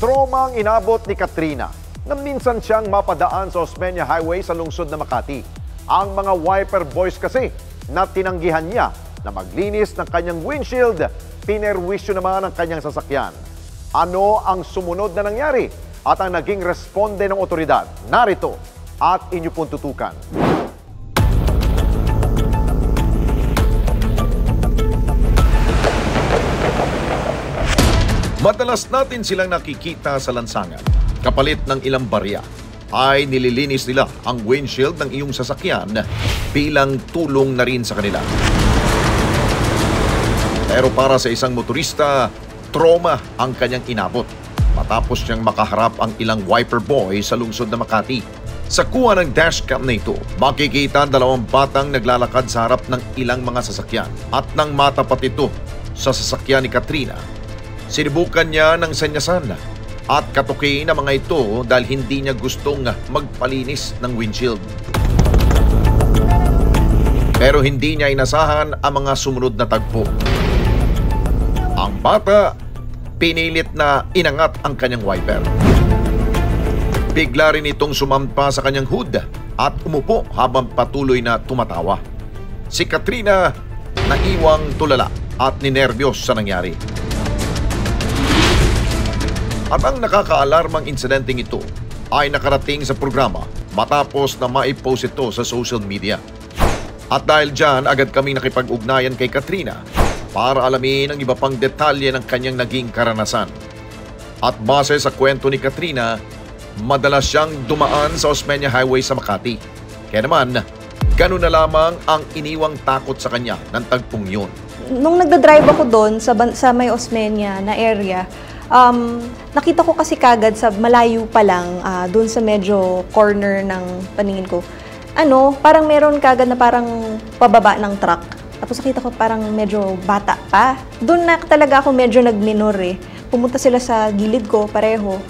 Tromang inabot ni Katrina na minsan siyang mapadaan sa Osmeña Highway sa lungsod na Makati. Ang mga wiper boys kasi na tinanggihan niya na maglinis ng kanyang windshield, pinerwisyo naman ang kanyang sasakyan. Ano ang sumunod na nangyari at ang naging responde ng otoridad? Narito at inyo pong tutukan. Madalas natin silang nakikita sa lansangan. Kapalit ng ilang barya, ay nililinis nila ang windshield ng iyong sasakyan bilang tulong na rin sa kanila. Pero para sa isang motorista, trauma ang kanyang inabot matapos niyang makaharap ang ilang wiper boy sa lungsod na Makati. Sa kuha ng dashcam na ito, makikita ang dalawang batang naglalakad sa harap ng ilang mga sasakyan at nang matapat ito sa sasakyan ni Katrina, sinubukan niya ng sanyasan at katukiin ang mga ito dahil hindi niya gustong magpalinis ng windshield. Pero hindi niya inasahan ang mga sumunod na tagpo. Ang bata, pinilit na inangat ang kanyang wiper. Bigla rin itong sumampa sa kanyang hood at umupo habang patuloy na tumatawa. Si Katrina naiwang tulala at ninerbiyos sa nangyari. At ang nakakaalarmang insidenteng ito ay nakarating sa programa matapos na maipost ito sa social media. At dahil dyan, agad kaming nakipag-ugnayan kay Katrina para alamin ang iba pang detalye ng kanyang naging karanasan. At base sa kwento ni Katrina, madalas siyang dumaan sa Osmeña Highway sa Makati. Kaya naman, ganun na lamang ang iniwang takot sa kanya ng tagpong yun. Nung nagdadrive ako doon sa may Osmeña na area, nakita ko kasi kagad sa malayo pa lang, doon sa medyo corner ng paningin ko, parang meron kagad na parang pababa ng truck. Tapos nakita ko parang medyo bata pa. Doon na talaga ako medyo nagminor eh. Pumunta sila sa gilid ko, pareho.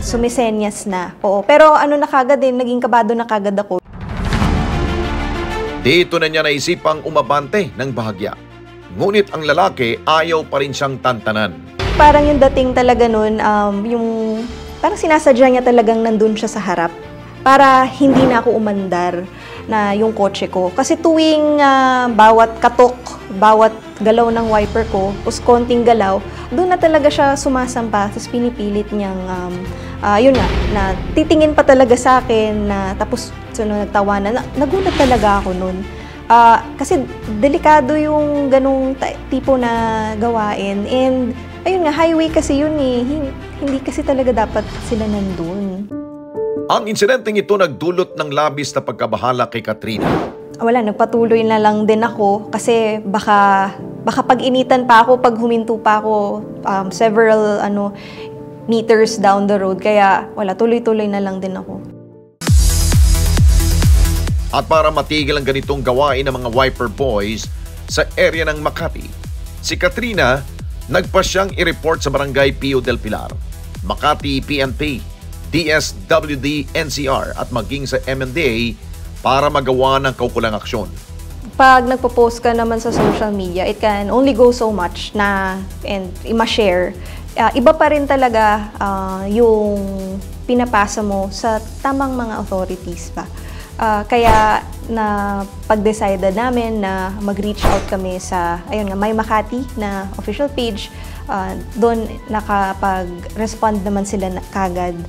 Sumisenyas na. Oo. Pero na kagad din, naging kabado na kagad ako. Dito na niya naisipang umabante ng bahagya. Ngunit ang lalaki ayaw pa rin siyang tantanan. Parang yung dating talaga nun, parang sinasadya niya talagang nandun siya sa harap para hindi na ako umandar na yung kotse ko. Kasi tuwing bawat katok, bawat galaw ng wiper ko, tapos konting galaw, doon na talaga siya sumasampa, tapos pinipilit niyang, yun na titingin pa talaga sa akin, tapos nagtawanan. Nagulat talaga ako nun. Kasi delikado yung ganung tipo na gawain. And ayun nga, highway kasi yun eh. Hindi kasi talaga dapat sila nandun. Ang insidenteng ito nagdulot ng labis na pagkabahala kay Katrina. Wala, nagpatuloy na lang din ako kasi baka pag-initan pa ako, pag huminto pa ako several meters down the road. Kaya wala, tuloy-tuloy na lang din ako. At para matigil ang ganitong gawain ng mga wiper boys sa area ng Makati, si Katrina nagpasyang i-report sa Barangay Pio del Pilar, Makati PNP, DSWD NCR at maging sa MMDA para magawa ng kaukulang aksyon. Pag nagpo-post ka naman sa social media, it can only go so much and ma-share. Iba pa rin talaga yung pinapasa mo sa tamang mga authorities pa. Kaya na pag-decide namin na mag-reach out kami sa My Makati na official page. Doon nakapag-respond naman sila kagad.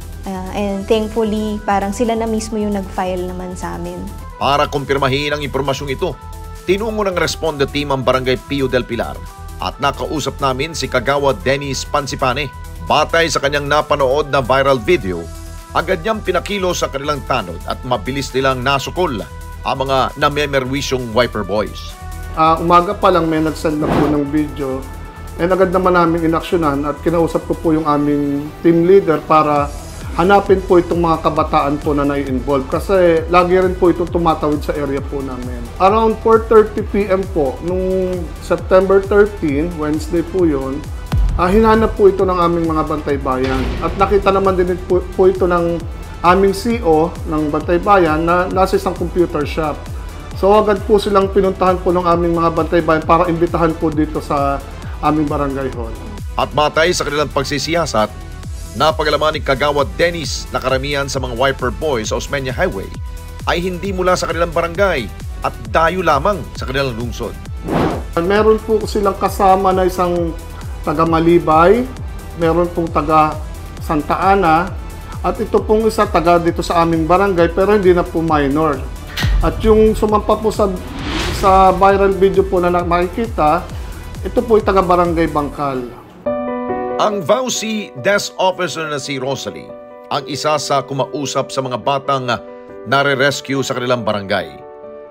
And thankfully, parang sila na mismo yung nag-file naman sa amin. Para kumpirmahin ang impormasyong ito, tinungo ng Responde Team ang Barangay Pio del Pilar at nakausap namin si Kagawad Dennis Pansipane. Batay sa kanyang napanood na viral video, agad niyang pinakilo sa kanilang tanod at mabilis nilang nasukol ang mga namemerwisyong wiper boys. Umaga pa lang may nagsend na po ng video. And agad naman namin inaksyonan at kinausap ko po yung aming team leader para hanapin po itong mga kabataan po na nai-involve. Kasi lagi rin po ito tumatawid sa area po namin. Around 4:30 PM po, nung September 13, Wednesday po yun, hinanap po ito ng aming mga Bantay Bayan. At nakita naman din po ito ng aming CO ng Bantay Bayan na nasa isang computer shop. So agad po silang pinuntahan po ng aming mga Bantay Bayan para imbitahan po dito sa aming barangay hall. At batay sa kanilang pagsisiyasat, Napagalaman ni Kagawad Dennis na karamihan sa mga wiper boys sa Osmeña Highway ay hindi mula sa kanilang barangay at dayo lamang sa kanilang lungsod. Meron po silang kasama na isang taga Malibay, meron pong taga Santa Ana, at ito pong isa taga dito sa aming barangay pero hindi na po minor. At yung sumampa po sa viral video po na makikita, ito po ay taga Barangay Bangkal. Ang VAUSI Desk Officer na si Rosalie ang isa sa kumausap sa mga batang nare-rescue sa kanilang barangay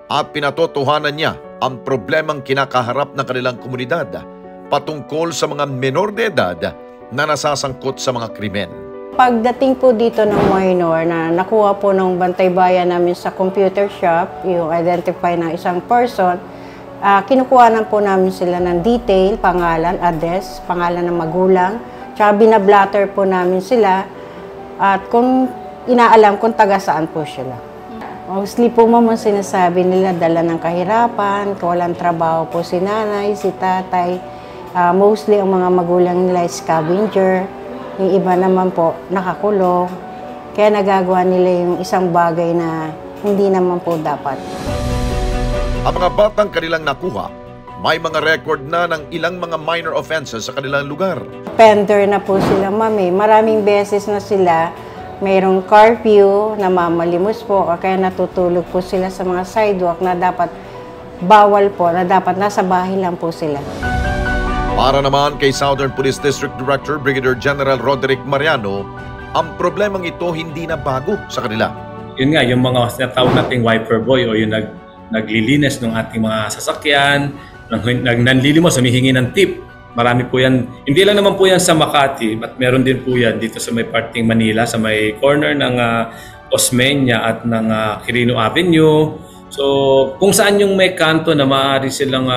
at pinatotohanan niya ang problemang kinakaharap ng kanilang komunidad patungkol sa mga menor de edad na nasasangkot sa mga krimen. Pagdating po dito ng minor na nakuha po ng bantay bayan namin sa computer shop, yung identify ng isang person, kinukuhanan po namin sila ng detail, pangalan, address, pangalan ng magulang, tsaka binablatter po namin sila at kung inaalam kung taga saan po sila. Mostly po mama sinasabi nila dala ng kahirapan, walang trabaho po si nanay, si tatay. Mostly ang mga magulang nila is scavenger, yung iba naman po nakakulong. Kaya nagagawa nila yung isang bagay na hindi naman po dapat. Ang mga batang kanilang nakuha, may mga record na ng ilang mga minor offenses sa kanilang lugar. Offender na po sila, mami. Maraming beses na sila mayroong curfew na mamalimos po o kaya natutulog po sila sa mga sidewalk na dapat bawal po, na dapat nasa bahay lang po sila. Para naman kay Southern Police District Director Brigadier General Roderick Mariano, ang problemang ito hindi na bago sa kanila. Yun nga, yung mga sinatawag nating wiper boy o yung naglilinis ng ating mga sasakyan, nanlilimos, humihingi ng tip. Marami po yan. Hindi lang naman po yan sa Makati, at meron din po yan dito sa may parting Manila, sa may corner ng Osmeña at ng Quirino Avenue. So, kung saan yung may kanto na maaari silang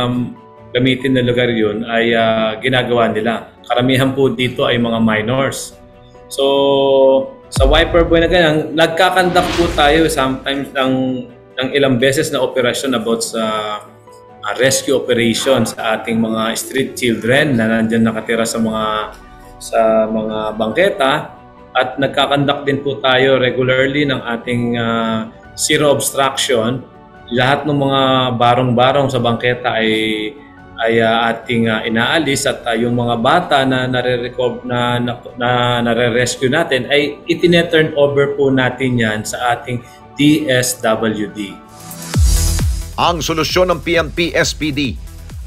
gamitin na lugar yun ay ginagawa nila. Karamihan po dito ay mga minors. So, sa wiper boy na ganyan, nagkakandak po tayo sometimes ng ilang beses na operasyon about sa rescue operation sa ating mga street children na nandiyan nakatira sa mga bangketa, at nagkakandak din po tayo regularly ng ating zero obstruction. Lahat ng mga barong-barong sa bangketa ay ating inaalis, at yung mga bata na nare-rescue natin ay itine-turn over po natin yan sa ating DSWD. Ang solusyon ng PNP-SPD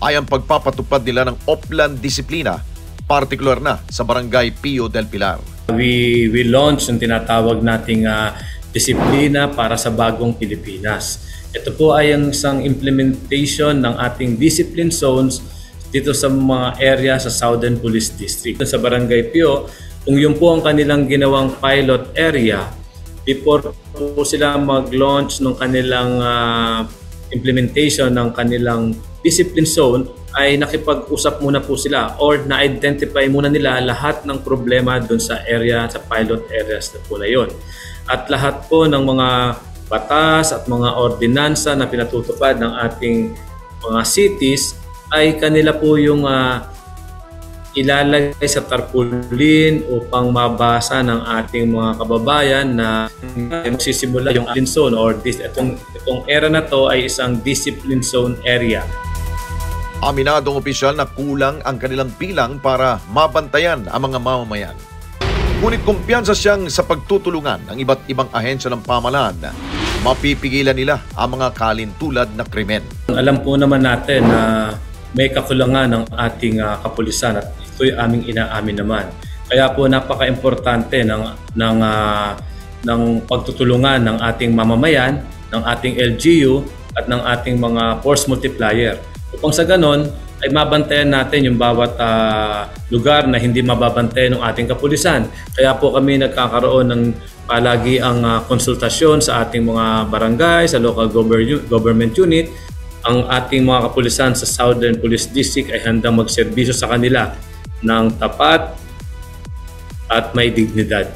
ay ang pagpapatupad nila ng Oplan Disiplina, partikular na sa Barangay Pio del Pilar. We launched ang tinatawag nating disiplina para sa bagong Pilipinas. Ito po ay ang isang implementation ng ating discipline zones dito sa mga area sa Southern Police District. Sa Barangay Pio, kung yun po ang kanilang ginawang pilot area, before po sila mag-launch ng kanilang implementation ng kanilang discipline zone, ay nakipag-usap muna po sila or na-identify muna nila lahat ng problema doon sa area, sa pilot areas na po na yun. At lahat po ng mga batas at mga ordinansa na pinatutupad ng ating mga cities ay kanila po yung ilalagay sa tarpaulin upang mabasa ng ating mga kababayan na magsisimula yung discipline zone, or itong area na to ay isang discipline zone area. Aminadong opisyal na kulang ang kanilang bilang para mabantayan ang mga mamamayan. Ngunit kumpiyansa siyang sa pagtutulungan ng iba't ibang ahensya ng pamahalaan, mapipigilan nila ang mga kalintulad na krimen. Alam po naman natin na may kakulangan ng ating kapulisan at ito'y aming inaamin naman. Kaya po napaka-importante ng pagtutulungan ng ating mamamayan, ng ating LGU at ng ating mga force multiplier. Upang sa ganon ay mabantayan natin yung bawat lugar na hindi mababantayan ng ating kapulisan. Kaya po kami nagkakaroon ng palagi ang konsultasyon sa ating mga barangay, sa local government unit. Ang ating mga kapulisan sa Southern Police District ay handang magserbisyo sa kanila ng tapat at may dignidad.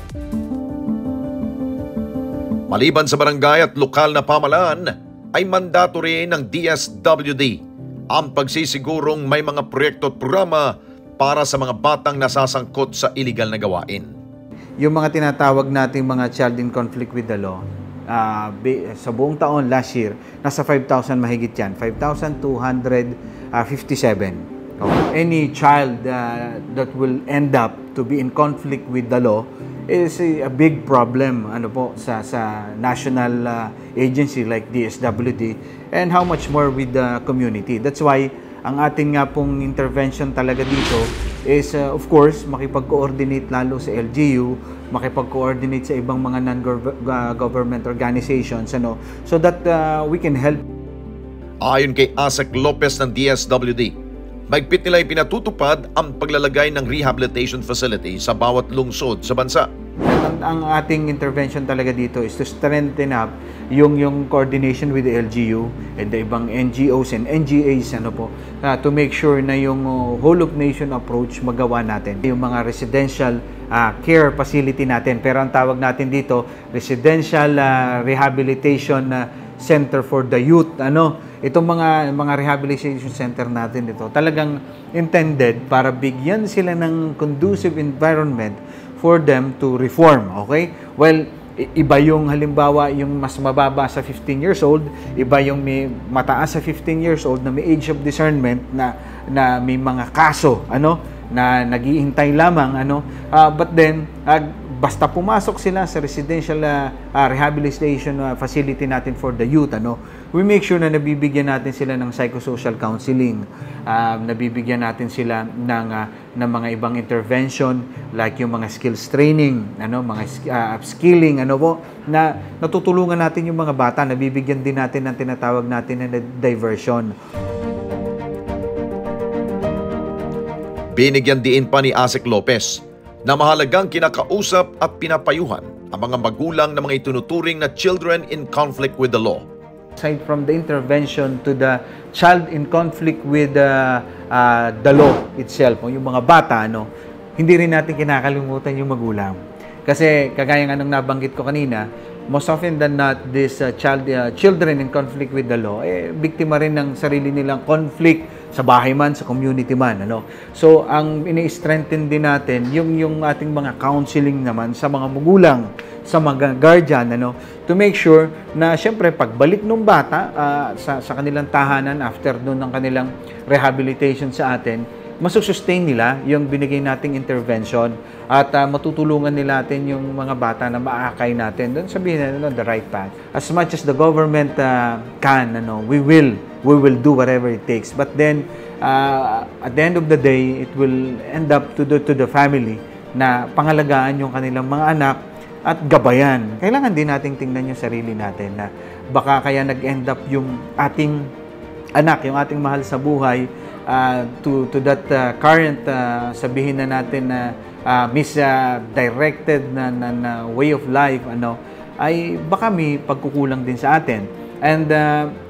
Maliban sa barangay at lokal na pamahalaan, ay mandato rin ng DSWD ang pagsisigurong may mga proyekto at programa para sa mga batang nasasangkot sa iligal na gawain. yung mga tinatawag nating mga child in conflict with the law, sa buong taon last year, nasa 5,000 mahigit yan, 5,257. Any child that will end up to be in conflict with the law is a big problem sa national agency like DSWD, and how much more with the community. That's why ang ating nga pong intervention talaga dito is of course makipag-coordinate lalo sa LGU, makipag-coordinate sa ibang mga non-government organizations so that we can help. Ayon kay Asek Lopez ng DSWD, mahigpit nila pinatutupad ang paglalagay ng rehabilitation facility sa bawat lungsod sa bansa. Ang ating intervention talaga dito is to strengthen up yung coordination with the LGU and the ibang NGOs and NGAs to make sure na yung whole of nation approach magawa natin. Yung mga residential care facility natin, pero ang tawag natin dito residential rehabilitation center for the youth. Itong mga rehabilitation center natin dito talagang intended para bigyan sila ng conducive environment for them to reform, okay? Well, iba yung halimbawa yung mas mababa sa 15 years old, iba yung may mataas sa 15 years old na may age of discernment na may mga kaso na naghihintay lamang but then basta pumasok sila sa residential rehabilitation facility natin for the youth, we make sure na nabibigyan natin sila ng psychosocial counseling, nabibigyan natin sila ng mga ibang intervention like yung mga skills training, mga upskilling, na natutulungan natin yung mga bata, nabibigyan din natin ng tinatawag natin na diversion. Binigyan diin pa ni Asek Lopez na mahalagang kinakausap at pinapayuhan ang mga magulang ng mga itunuturing na children in conflict with the law. Aside from the intervention to the child in conflict with the law itself, yung mga bata, hindi rin natin kinakalimutan yung magulang. Kasi kagaya nga nung nabanggit ko kanina, most often than not, these children in conflict with the law, biktima rin ng sarili nilang conflict sa bahay man, sa community man. So, ang ini-strengthen din natin, yung ating mga counseling naman sa mga magulang, sa mga guardian, to make sure na syempre pagbalik ng bata sa kanilang tahanan after doon ng kanilang rehabilitation sa atin, masusustain nila yung binigay nating intervention at matutulungan nila natin yung mga bata na maakay natin doon sabihin the right path. As much as the government can, we will do whatever it takes. But then at the end of the day, it will end up to the family na pangalagaan yung kanilang mga anak at gabayan. Kailangan din nating tingnan yung sarili natin na baka kaya nag-end up yung ating anak, yung ating mahal sa buhay to that current sabihin na natin na misdirected na way of life, ay baka may pagkukulang din sa atin. And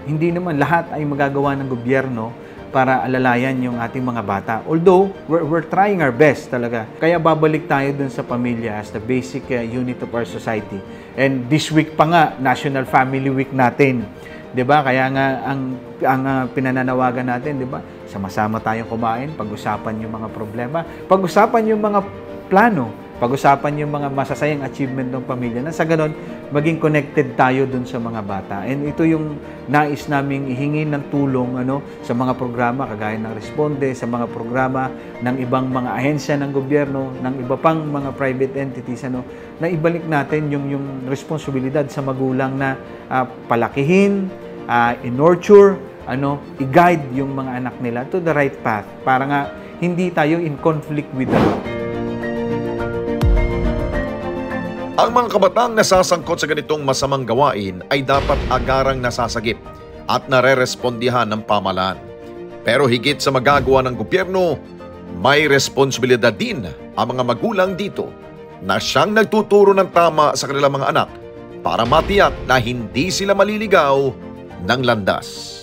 hindi naman lahat ay magagawa ng gobyerno para alalayan yung ating mga bata. Although, we're trying our best talaga. Kaya babalik tayo dun sa pamilya as the basic unit of our society. And this week pa nga, National Family Week natin. 'Di ba? Kaya nga ang pinananawagan natin, 'di ba? Sama-sama tayong kumain, pag-usapan yung mga problema, pag-usapan yung mga plano, pag-usapan yung mga masasayang achievement ng pamilya na sa ganon, maging connected tayo dun sa mga bata. And ito yung nais naming ihingi ng tulong sa mga programa kagaya ng Responde, sa mga programa ng ibang mga ahensya ng gobyerno, ng iba pang mga private entities, na ibalik natin yung responsibilidad sa magulang na palakihin, in-nurture, i-guide yung mga anak nila to the right path para nga hindi tayo in conflict with the law. Ang mga kabataang nasasangkot sa ganitong masamang gawain ay dapat agarang nasasagip at narerespondihan ng pamahalaan. Pero higit sa magagawa ng gobyerno, may responsibilidad din ang mga magulang dito na siyang nagtuturo ng tama sa kanilang mga anak para matiyak na hindi sila maliligaw ng landas.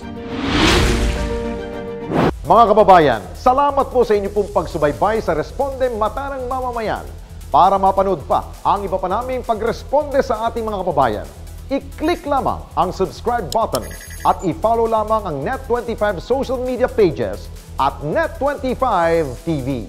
Mga kababayan, salamat po sa inyo pong pagsubaybay sa Responde Mata ng Mamamayan. Para mapanood pa ang iba pa naming pagresponde sa ating mga kababayan, i-click lamang ang subscribe button at i-follow lamang ang Net25 social media pages at Net25 TV.